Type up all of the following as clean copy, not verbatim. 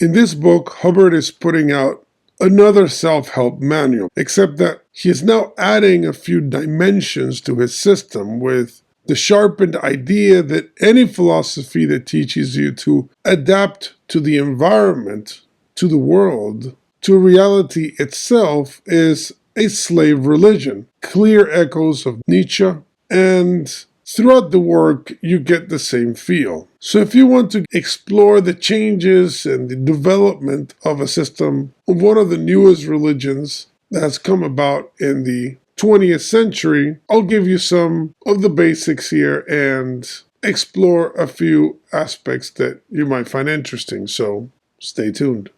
In this book, Hubbard is putting out another self-help manual, except that he is now adding a few dimensions to his system with the sharpened idea that any philosophy that teaches you to adapt to the environment, to the world, to reality itself is a slave religion. Clear echoes of Nietzsche, and throughout the work you get the same feel. So if you want to explore the changes and the development of a system of one of the newest religions that has come about in the 20th century, I'll give you some of the basics here and explore a few aspects that you might find interesting. So stay tuned.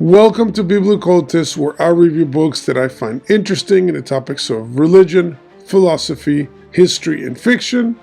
Welcome to biblioCultist, where I review books that I find interesting in the topics of religion, philosophy, history, and fiction.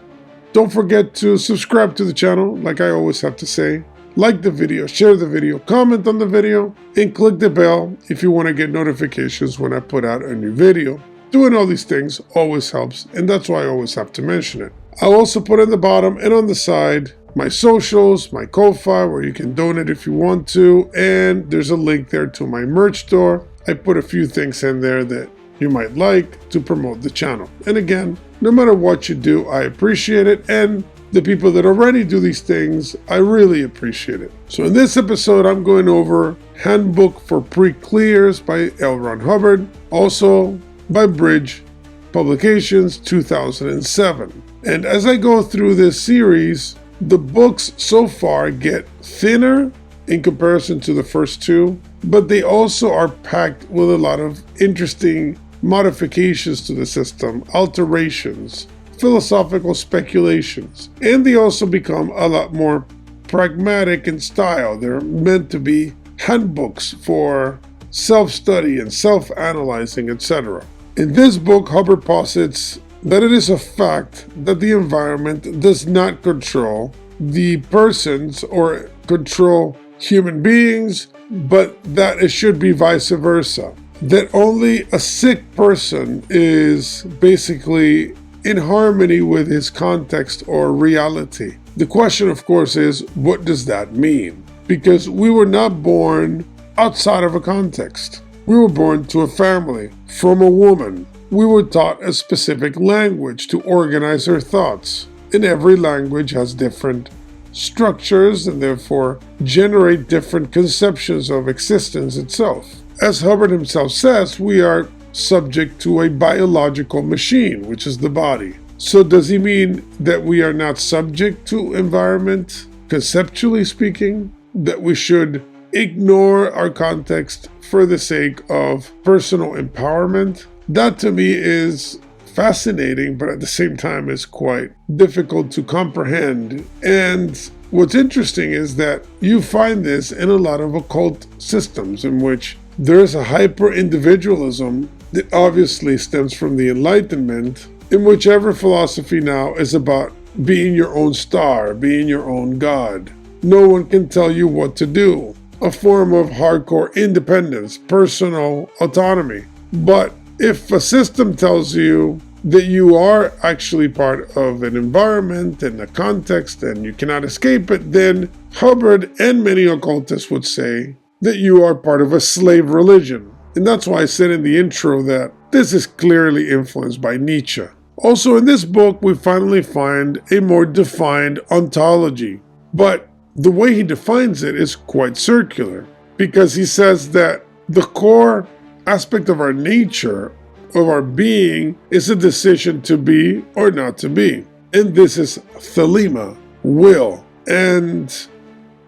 Don't forget to subscribe to the channel, like I always have to say. Like the video, share the video, comment on the video, and click the bell if you want to get notifications when I put out a new video. Doing all these things always helps, and that's why I always have to mention it. I'll also put in the bottom and on the side my socials, my Ko-Fi, where you can donate if you want to, and there's a link there to my merch store. I put a few things in there that you might like to promote the channel. And again, no matter what you do, I appreciate it, and the people that already do these things, I really appreciate it. So in this episode, I'm going over Handbook for Preclears by L. Ron Hubbard, also by Bridge Publications 2007. And as I go through this series, the books so far get thinner in comparison to the first two, but they also are packed with a lot of interesting modifications to the system, alterations, philosophical speculations, and they also become a lot more pragmatic in style. They're meant to be handbooks for self-study and self-analyzing, etc. In this book, Hubbard posits that it is a fact that the environment does not control the persons or control human beings, but that it should be vice versa. That only a sick person is basically in harmony with his context or reality. The question, of course, is what does that mean? Because we were not born outside of a context. We were born to a family, from a woman. We were taught a specific language to organize our thoughts. And every language has different structures and therefore generate different conceptions of existence itself. As Hubbard himself says, we are subject to a biological machine, which is the body. So does he mean that we are not subject to environment, conceptually speaking? That we should ignore our context for the sake of personal empowerment? That to me is fascinating, but at the same time is quite difficult to comprehend. And what's interesting is that you find this in a lot of occult systems in which there is a hyper-individualism that obviously stems from the Enlightenment, in which every philosophy now is about being your own star, being your own god. No one can tell you what to do. A form of hardcore independence, personal autonomy. But if a system tells you that you are actually part of an environment and a context and you cannot escape it, then Hubbard and many occultists would say that you are part of a slave religion. And that's why I said in the intro that this is clearly influenced by Nietzsche. Also in this book, we finally find a more defined ontology. But the way he defines it is quite circular, because he says that the core aspect of our nature, of our being, is a decision to be or not to be. And this is Thelema, will. And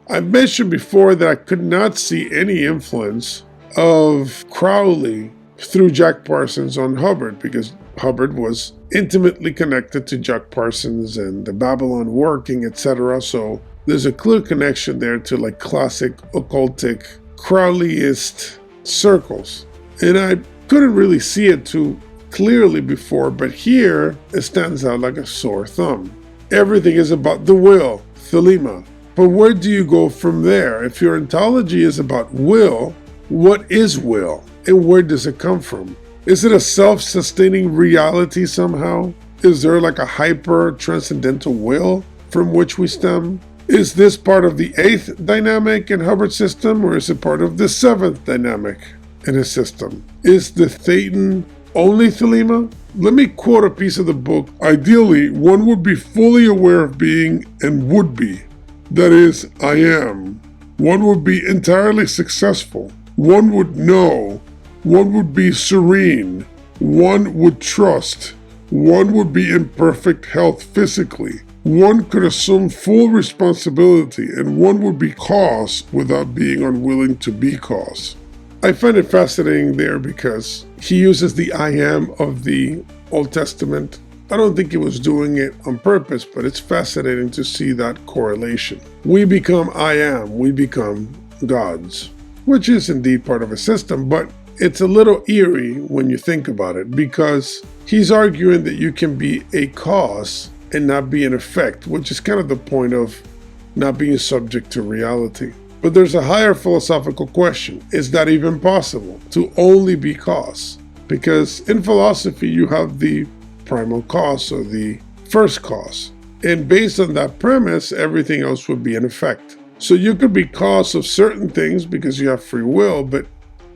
I mentioned before that I could not see any influence of Crowley through Jack Parsons on Hubbard, because Hubbard was intimately connected to Jack Parsons and the Babylon working, etc. So there's a clear connection there to like classic occultic Crowleyist circles. And I couldn't really see it too clearly before, but here it stands out like a sore thumb. Everything is about the will, Thelema. But where do you go from there? If your ontology is about will, what is will? And where does it come from? Is it a self-sustaining reality somehow? Is there like a hyper-transcendental will from which we stem? Is this part of the 8th dynamic in Hubbard's system, or is it part of the 7th dynamic in his system? Is the Thetan only Thelema? Let me quote a piece of the book. Ideally, one would be fully aware of being and would be. That is, I am. One would be entirely successful. One would know. One would be serene. One would trust. One would be in perfect health physically. One could assume full responsibility, and one would be cause without being unwilling to be cause. I find it fascinating there because he uses the I am of the Old Testament. I don't think he was doing it on purpose, but it's fascinating to see that correlation. We become I am, we become gods, which is indeed part of a system, but it's a little eerie when you think about it, because he's arguing that you can be a cause and not be an effect, which is kind of the point of not being subject to reality. But there's a higher philosophical question. Is that even possible, to only be cause? Because in philosophy, you have the primal cause, or the first cause. And based on that premise, everything else would be an effect. So you could be cause of certain things because you have free will, but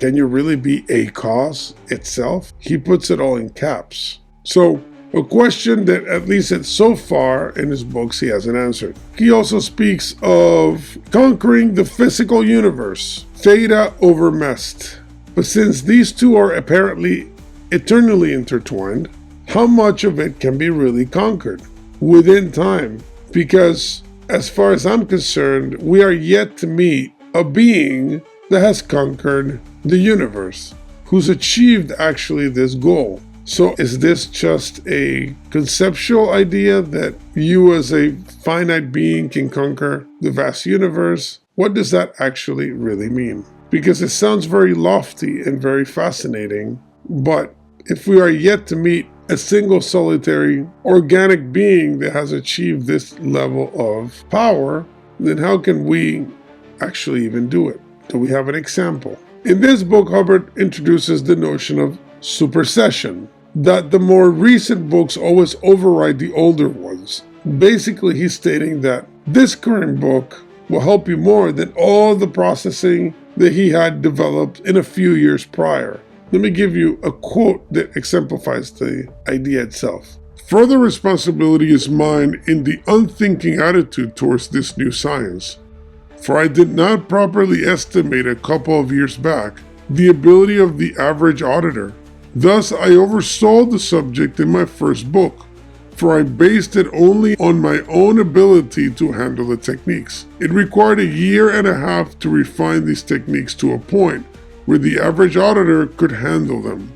can you really be a cause itself? He puts it all in caps. So a question that, at least so far in his books, he hasn't answered. He also speaks of conquering the physical universe, theta over mest. But since these two are apparently eternally intertwined, how much of it can be really conquered within time? Because as far as I'm concerned, we are yet to meet a being that has conquered the universe, who's achieved actually this goal. So is this just a conceptual idea that you as a finite being can conquer the vast universe? What does that actually really mean? Because it sounds very lofty and very fascinating, but if we are yet to meet a single solitary organic being that has achieved this level of power, then how can we actually even do it? Do we have an example? In this book, Hubbard introduces the notion of supersession, that the more recent books always override the older ones. Basically, he's stating that this current book will help you more than all the processing that he had developed in a few years prior. Let me give you a quote that exemplifies the idea itself. Further responsibility is mine in the unthinking attitude towards this new science. For I did not properly estimate a couple of years back the ability of the average auditor. Thus I oversold the subject in my first book, for I based it only on my own ability to handle the techniques. It required a year and a half to refine these techniques to a point where the average auditor could handle them.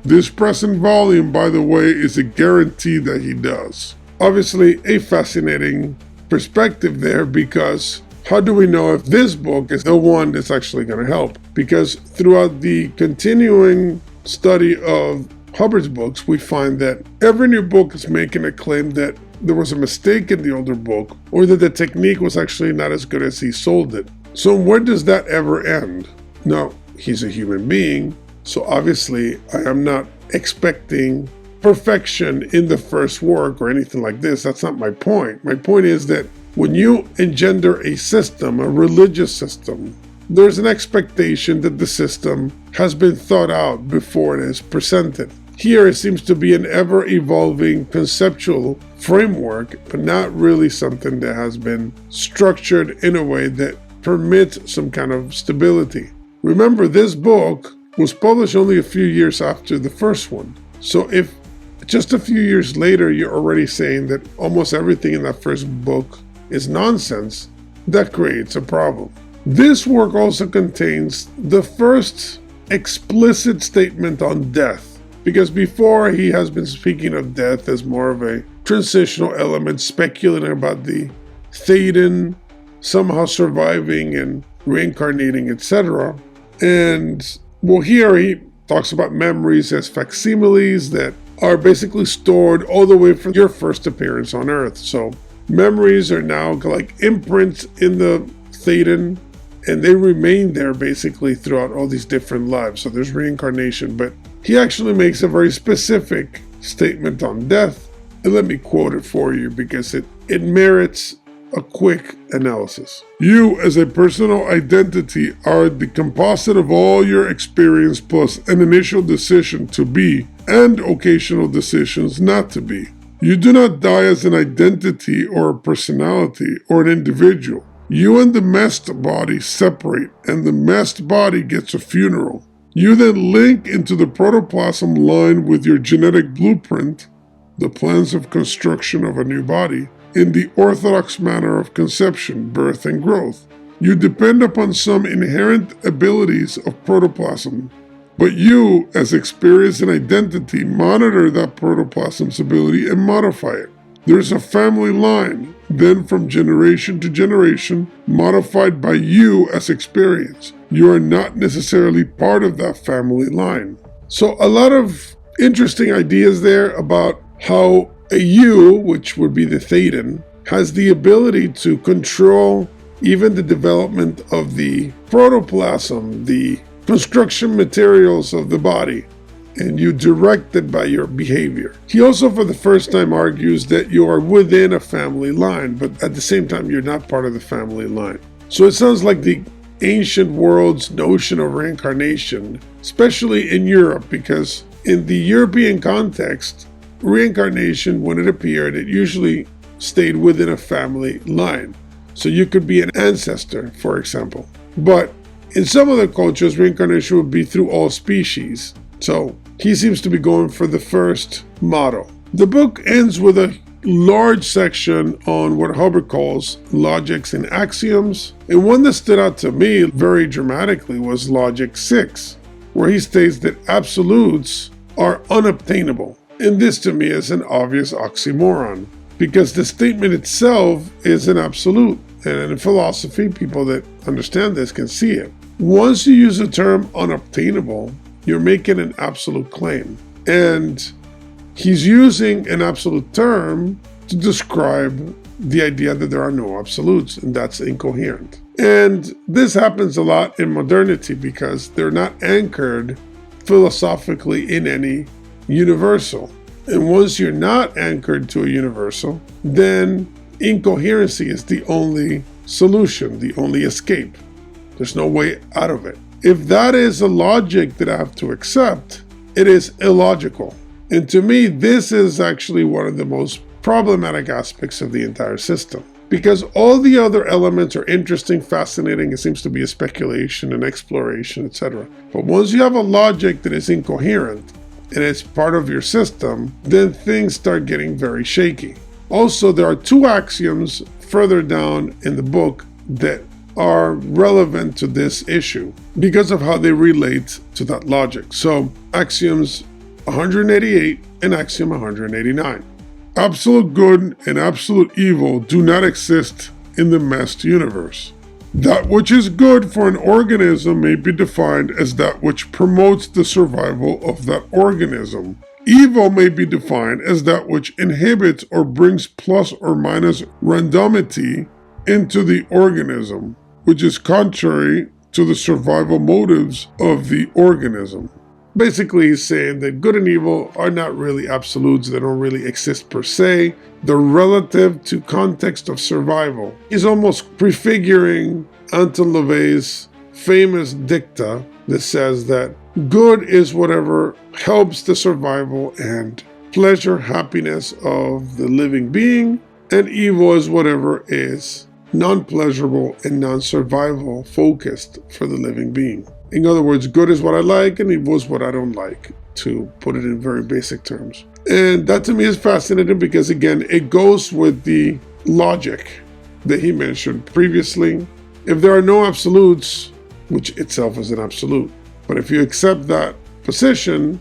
This present volume, by the way, is a guarantee that he does. Obviously, a fascinating perspective there, because how do we know if this book is the one that's actually going to help? Because throughout the continuing study of Hubbard's books, we find that every new book is making a claim that there was a mistake in the older book, or that the technique was actually not as good as he sold it. So when does that ever end? Now, he's a human being, so obviously I am not expecting perfection in the first work or anything like this. That's not my point. My point is that when you engender a system, a religious system, there's an expectation that the system has been thought out before it is presented. Here it seems to be an ever-evolving conceptual framework, but not really something that has been structured in a way that permits some kind of stability. Remember, this book was published only a few years after the first one. So if just a few years later you're already saying that almost everything in that first book is nonsense, that creates a problem. This work also contains the first explicit statement on death, because before he has been speaking of death as more of a transitional element, speculating about the Thetan somehow surviving and reincarnating, etc. And well, here he talks about memories as facsimiles that are basically stored all the way from your first appearance on Earth. So memories are now like imprints in the Thetan, and they remain there basically throughout all these different lives. So there's reincarnation, but he actually makes a very specific statement on death. And let me quote it for you because it merits a quick analysis. You as a personal identity are the composite of all your experience plus an initial decision to be and occasional decisions not to be. You do not die as an identity or a personality or an individual. You and the messed body separate, and the messed body gets a funeral. You then link into the protoplasm line with your genetic blueprint, the plans of construction of a new body, in the orthodox manner of conception, birth, and growth. You depend upon some inherent abilities of protoplasm, but you, as experience and identity, monitor that protoplasm's ability and modify it. There's a family line, then from generation to generation, modified by you as experience. You are not necessarily part of that family line. So a lot of interesting ideas there about how a you, which would be the Thetan, has the ability to control even the development of the protoplasm, the construction materials of the body, and you direct it by your behavior. He also for the first time argues that you are within a family line, but at the same time you're not part of the family line. So it sounds like the ancient world's notion of reincarnation, especially in Europe, because in the European context, reincarnation, when it appeared, it usually stayed within a family line. So you could be an ancestor, for example. But in some other cultures, reincarnation would be through all species. So he seems to be going for the first model. The book ends with a large section on what Hubbard calls logics and axioms. And one that stood out to me very dramatically was Logic 6, where he states that absolutes are unobtainable. And this to me is an obvious oxymoron, because the statement itself is an absolute. And in philosophy, people that understand this can see it. Once you use the term unobtainable, you're making an absolute claim. And he's using an absolute term to describe the idea that there are no absolutes, and that's incoherent. And this happens a lot in modernity because they're not anchored philosophically in any universal. And once you're not anchored to a universal, then incoherency is the only solution, the only escape. There's no way out of it. If that is a logic that I have to accept, it is illogical. And to me, this is actually one of the most problematic aspects of the entire system. Because all the other elements are interesting, fascinating, it seems to be a speculation and exploration, etc. But once you have a logic that is incoherent, and it's part of your system, then things start getting very shaky. Also, there are two axioms further down in the book that are relevant to this issue because of how they relate to that logic. So, axioms 188 and axiom 189. Absolute good and absolute evil do not exist in the messed universe. That which is good for an organism may be defined as that which promotes the survival of that organism. Evil may be defined as that which inhibits or brings plus or minus randomity into the organism, which is contrary to the survival motives of the organism. Basically, he's saying that good and evil are not really absolutes. They don't really exist per se. They're relative to context of survival. He's almost prefiguring Anton LaVeyan's famous dicta that says that good is whatever helps the survival and pleasure, happiness of the living being, and evil is whatever is non-pleasurable and non-survival focused for the living being. In other words, good is what I like and evil is what I don't like, to put it in very basic terms. And that to me is fascinating because, again, it goes with the logic that he mentioned previously. If there are no absolutes, which itself is an absolute, but if you accept that position,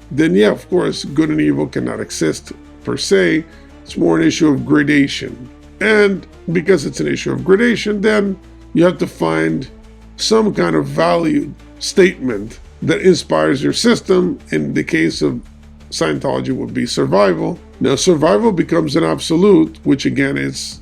then yeah, of course, good and evil cannot exist per se. It's more an issue of gradation. And because it's an issue of gradation, then you have to find some kind of value statement that inspires your system. In the case of Scientology would be survival. Now survival becomes an absolute, which again is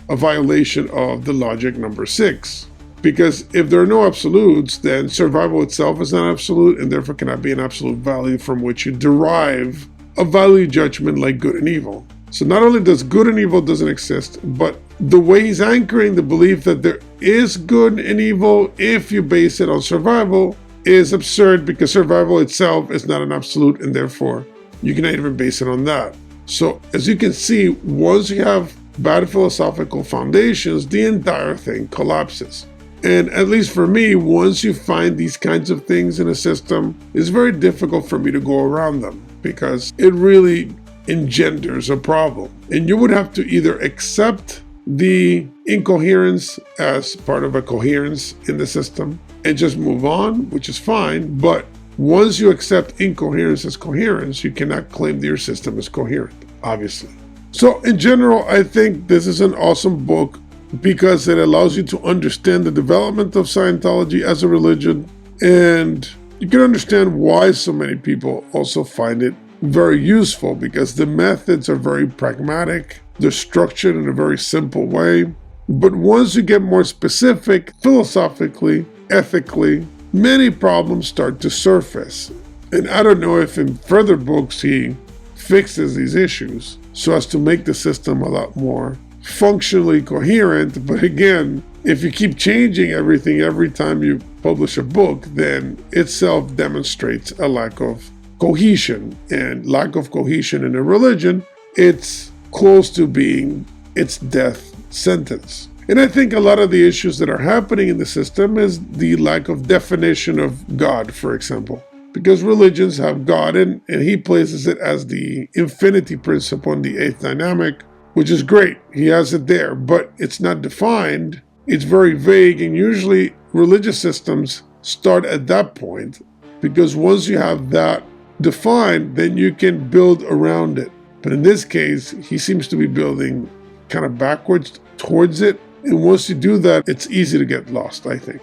a violation of the logic number 6. Because if there are no absolutes, then survival itself is not absolute and therefore cannot be an absolute value from which you derive a value judgment like good and evil. So not only does good and evil doesn't exist, but the way he's anchoring the belief that there is good and evil if you base it on survival is absurd, because survival itself is not an absolute and therefore you cannot even base it on that. So as you can see, once you have bad philosophical foundations, the entire thing collapses. And at least for me, once you find these kinds of things in a system, it's very difficult for me to go around them because it really engenders a problem. And you would have to either accept the incoherence as part of a coherence in the system and just move on, which is fine. But once you accept incoherence as coherence, you cannot claim that your system is coherent, obviously. So in general, I think this is an awesome book because it allows you to understand the development of Scientology as a religion, and you can understand why so many people also find it very useful, because the methods are very pragmatic, they're structured in a very simple way. But once you get more specific, philosophically, ethically, many problems start to surface. And I don't know if in further books he fixes these issues so as to make the system a lot more functionally coherent. But again, if you keep changing everything every time you publish a book, then itself demonstrates a lack of cohesion. And lack of cohesion in a religion, it's close to being its death sentence. And I think a lot of the issues that are happening in the system is the lack of definition of God, for example. Because religions have God, and he places it as the infinity principle in the eighth dynamic, which is great. He has it there, but it's not defined. It's very vague, and usually religious systems start at that point, because once you have that defined, then you can build around it. But in this case, he seems to be building kind of backwards towards it. And once you do that, it's easy to get lost, I think.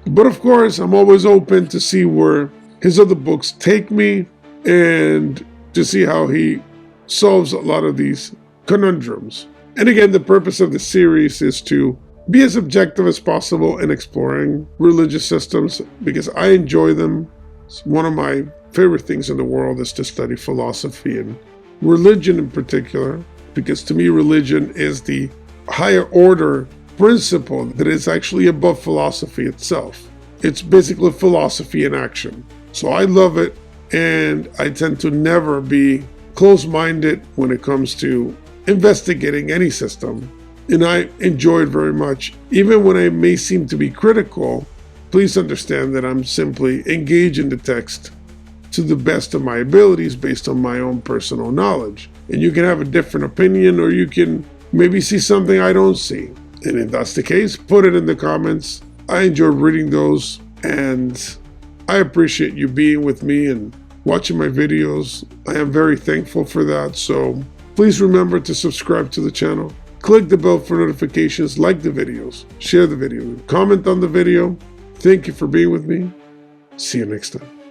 But of course, I'm always open to see where his other books take me and to see how he solves a lot of these conundrums. And again, the purpose of the series is to be as objective as possible in exploring religious systems, because I enjoy them. It's one of my favorite things in the world is to study philosophy and religion in particular, because to me, religion is the higher order principle that is actually above philosophy itself. It's basically philosophy in action. So I love it, and I tend to never be close-minded when it comes to investigating any system. And I enjoy it very much. Even when I may seem to be critical, please understand that I'm simply engaging the text to the best of my abilities based on my own personal knowledge. And you can have a different opinion, or you can maybe see something I don't see. And if that's the case, put it in the comments. I enjoy reading those, and I appreciate you being with me and watching my videos. I am very thankful for that. So please remember to subscribe to the channel. Click the bell for notifications, like the videos, share the video, comment on the video. Thank you for being with me. See you next time.